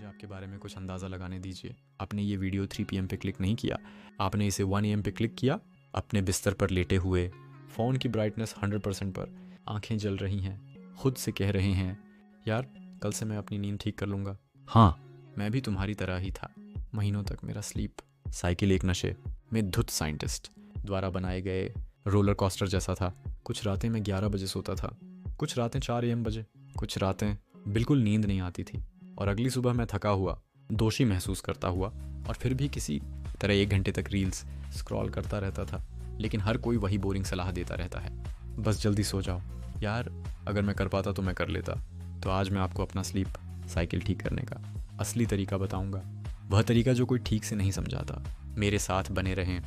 मुझे आपके बारे में कुछ अंदाज़ा लगाने दीजिए। आपने ये वीडियो 3 PM पे क्लिक नहीं किया, आपने इसे 1 AM पे क्लिक किया, अपने बिस्तर पर लेटे हुए, फ़ोन की ब्राइटनेस 100% पर, आंखें जल रही हैं, खुद से कह रहे हैं यार कल से मैं अपनी नींद ठीक कर लूँगा। हाँ, मैं भी तुम्हारी तरह ही था। महीनों तक मेरा स्लीप साइकिल एक नशे में धुत साइंटिस्ट द्वारा बनाए गए रोलर कोस्टर जैसा था। कुछ रातें मैं 11 बजे सोता था, कुछ रातें 4 AM बजे, कुछ रातें बिल्कुल नींद नहीं आती थी और अगली सुबह मैं थका हुआ, दोषी महसूस करता हुआ और फिर भी किसी तरह 1 घंटे तक रील्स स्क्रॉल करता रहता था। लेकिन हर कोई वही बोरिंग सलाह देता रहता है, बस जल्दी सो जाओ। यार अगर मैं कर पाता तो मैं कर लेता। तो आज मैं आपको अपना स्लीप साइकिल ठीक करने का असली तरीका बताऊंगा, वह तरीका जो कोई ठीक से नहीं समझाता। मेरे साथ बने रहें।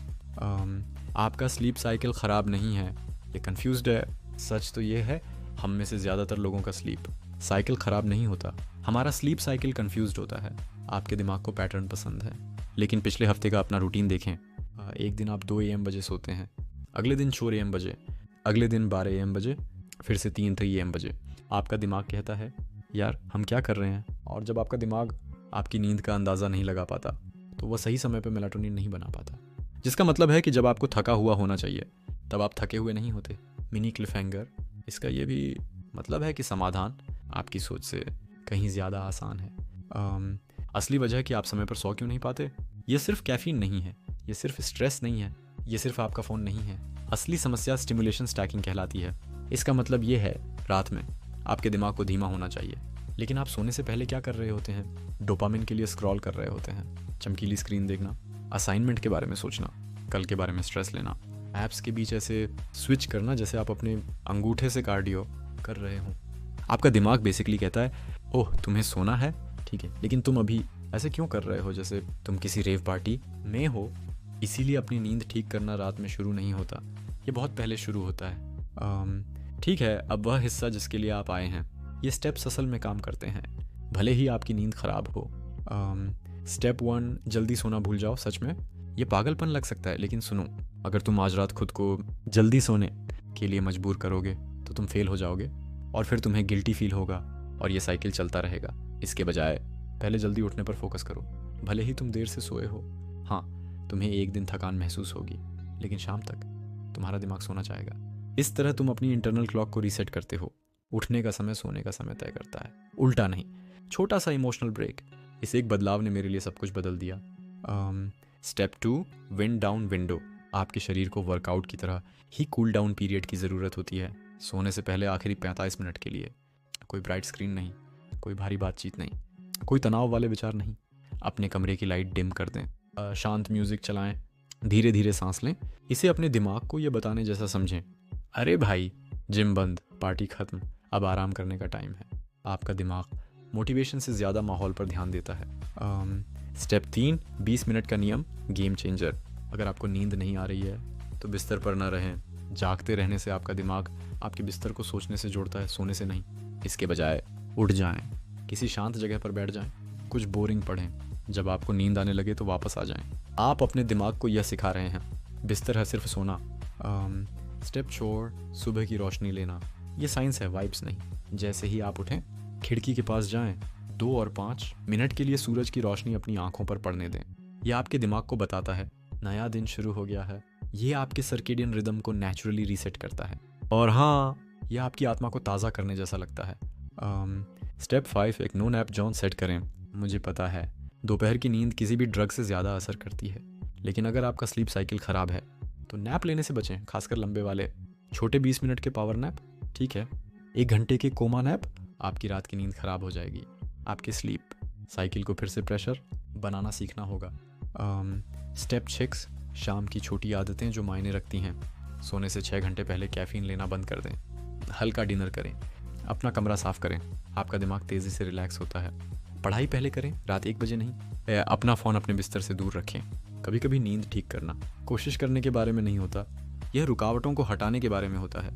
आपका स्लीप साइकिल ख़राब नहीं है, ये कन्फ्यूज्ड है। सच तो ये है, हम में से ज़्यादातर लोगों का स्लीप साइकिल ख़राब नहीं होता, हमारा स्लीप साइकिल कन्फ्यूज्ड होता है। आपके दिमाग को पैटर्न पसंद है, लेकिन पिछले हफ्ते का अपना रूटीन देखें। एक दिन आप 2 AM बजे सोते हैं, अगले दिन 4 AM बजे, अगले दिन 12 AM बजे, फिर से 3 AM बजे। आपका दिमाग कहता है यार हम क्या कर रहे हैं। और जब आपका दिमाग आपकी नींद का अंदाज़ा नहीं लगा पाता तो वह सही समय पर मेलाटोनिन नहीं बना पाता, जिसका मतलब है कि जब आपको थका हुआ होना चाहिए तब आप थके हुए नहीं होते। मिनी क्लिफहैंगर, इसका ये भी मतलब है कि समाधान आपकी सोच से कहीं ज़्यादा आसान है। असली वजह कि आप समय पर सो क्यों नहीं पाते, ये सिर्फ कैफीन नहीं है, ये सिर्फ स्ट्रेस नहीं है, ये सिर्फ आपका फ़ोन नहीं है। असली समस्या स्टिमुलेशन स्टैकिंग कहलाती है। इसका मतलब ये है रात में आपके दिमाग को धीमा होना चाहिए, लेकिन आप सोने से पहले क्या कर रहे होते हैं? डोपामिन के लिए स्क्रॉल कर रहे होते हैं, चमकीली स्क्रीन देखना, असाइनमेंट के बारे में सोचना, कल के बारे में स्ट्रेस लेना, ऐप्स के बीच ऐसे स्विच करना जैसे आप अपने अंगूठे से कार्डियो कर रहे हो। आपका दिमाग बेसिकली कहता है ओह तुम्हें सोना है, ठीक है, लेकिन तुम अभी ऐसे क्यों कर रहे हो जैसे तुम किसी रेव पार्टी में हो। इसीलिए अपनी नींद ठीक करना रात में शुरू नहीं होता, ये बहुत पहले शुरू होता है। ठीक है, अब वह हिस्सा जिसके लिए आप आए हैं, ये स्टेप्स असल में काम करते हैं, भले ही आपकी नींद ख़राब हो। स्टेप 1, जल्दी सोना भूल जाओ। सच में ये पागलपन लग सकता है, लेकिन सुनो, अगर तुम आज रात खुद को जल्दी सोने के लिए मजबूर करोगे तो तुम फेल हो जाओगे और फिर तुम्हें गिल्टी फील होगा और ये साइकिल चलता रहेगा। इसके बजाय पहले जल्दी उठने पर फोकस करो। भले ही तुम देर से सोए हो, हाँ तुम्हें एक दिन थकान महसूस होगी, लेकिन शाम तक तुम्हारा दिमाग सोना चाहेगा। इस तरह तुम अपनी इंटरनल क्लॉक को रीसेट करते हो। उठने का समय सोने का समय तय करता है, उल्टा नहीं। छोटा सा इमोशनल ब्रेक, इस एक बदलाव ने मेरे लिए सब कुछ बदल दिया। Step 2, wind down window. आपके शरीर को वर्कआउट की तरह ही कूल डाउन पीरियड की ज़रूरत होती है। सोने से पहले आखिरी 45 मिनट के लिए कोई ब्राइट स्क्रीन नहीं, कोई भारी बातचीत नहीं, कोई तनाव वाले विचार नहीं। अपने कमरे की लाइट डिम कर दें, शांत म्यूज़िक चलाएं, धीरे धीरे सांस लें। इसे अपने दिमाग को ये बताने जैसा समझें, अरे भाई जिम बंद, पार्टी ख़त्म, अब आराम करने का टाइम है। आपका दिमाग मोटिवेशन से ज़्यादा माहौल पर ध्यान देता है। स्टेप 3, 20 मिनट का नियम, गेम चेंजर। अगर आपको नींद नहीं आ रही है तो बिस्तर पर ना रहें। जागते रहने से आपका दिमाग आपके बिस्तर को सोचने से जोड़ता है, सोने से नहीं। इसके बजाय उठ जाएं, किसी शांत जगह पर बैठ जाएं, कुछ बोरिंग पढ़ें, जब आपको नींद आने लगे तो वापस आ जाएं। आप अपने दिमाग को यह सिखा रहे हैं, बिस्तर है सिर्फ सोना। स्टेप 4, सुबह की रोशनी लेना। ये साइंस है, वाइब्स नहीं। जैसे ही आप उठें, खिड़की के पास जाएं, 2 और 5 मिनट के लिए सूरज की रोशनी अपनी आंखों पर पड़ने दें। यह आपके दिमाग को बताता है नया दिन शुरू हो गया है। ये आपके सर्केडियन रिदम को नेचुरली रीसेट करता है और हाँ, यह आपकी आत्मा को ताज़ा करने जैसा लगता है। स्टेप 5, एक नो नैप जोन सेट करें। मुझे पता है दोपहर की नींद किसी भी ड्रग से ज़्यादा असर करती है, लेकिन अगर आपका स्लीप साइकिल ख़राब है तो नैप लेने से बचें, खासकर लंबे वाले। छोटे 20 मिनट के पावर नैप ठीक है, 1 घंटे के कोमा नैप आपकी रात की नींद ख़राब हो जाएगी। आपके स्लीप साइकिल को फिर से प्रेशर बनाना सीखना होगा। स्टेप 6, शाम की छोटी आदतें जो मायने रखती हैं। सोने से 6 घंटे पहले कैफ़ीन लेना बंद कर दें, हल्का डिनर करें, अपना कमरा साफ़ करें, आपका दिमाग तेज़ी से रिलैक्स होता है। पढ़ाई पहले करें, रात 1 बजे नहीं। अपना फ़ोन अपने बिस्तर से दूर रखें। कभी कभी नींद ठीक करना कोशिश करने के बारे में नहीं होता, यह रुकावटों को हटाने के बारे में होता है।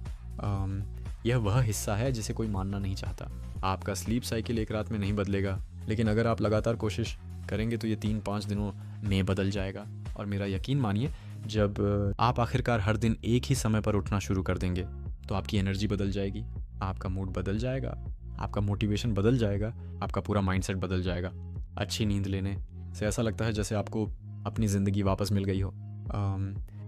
यह वह हिस्सा है जिसे कोई मानना नहीं चाहता। आपका स्लीप साइकिल एक रात में नहीं बदलेगा, लेकिन अगर आप लगातार कोशिश करेंगे तो ये 3-5 दिनों में बदल जाएगा। और मेरा यकीन मानिए, जब आप आखिरकार हर दिन एक ही समय पर उठना शुरू कर देंगे तो आपकी एनर्जी बदल जाएगी, आपका मूड बदल जाएगा, आपका मोटिवेशन बदल जाएगा, आपका पूरा माइंडसेट बदल जाएगा। अच्छी नींद लेने से ऐसा लगता है जैसे आपको अपनी ज़िंदगी वापस मिल गई हो।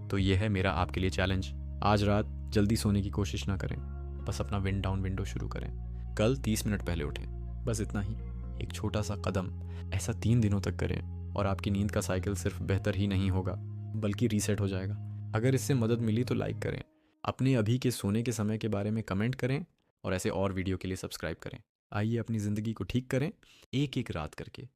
तो ये है मेरा आपके लिए चैलेंज। आज रात जल्दी सोने की कोशिश ना करें, बस अपना विंड डाउन विंडो शुरू करें। कल 30 मिनट पहले उठें, बस इतना ही। एक छोटा सा कदम, ऐसा 3 दिनों तक करें और आपकी नींद का साइकिल सिर्फ बेहतर ही नहीं होगा बल्कि रीसेट हो जाएगा। अगर इससे मदद मिली तो लाइक करें, अपने अभी के सोने के समय के बारे में कमेंट करें और ऐसे और वीडियो के लिए सब्सक्राइब करें। आइए अपनी ज़िंदगी को ठीक करें, एक एक रात करके।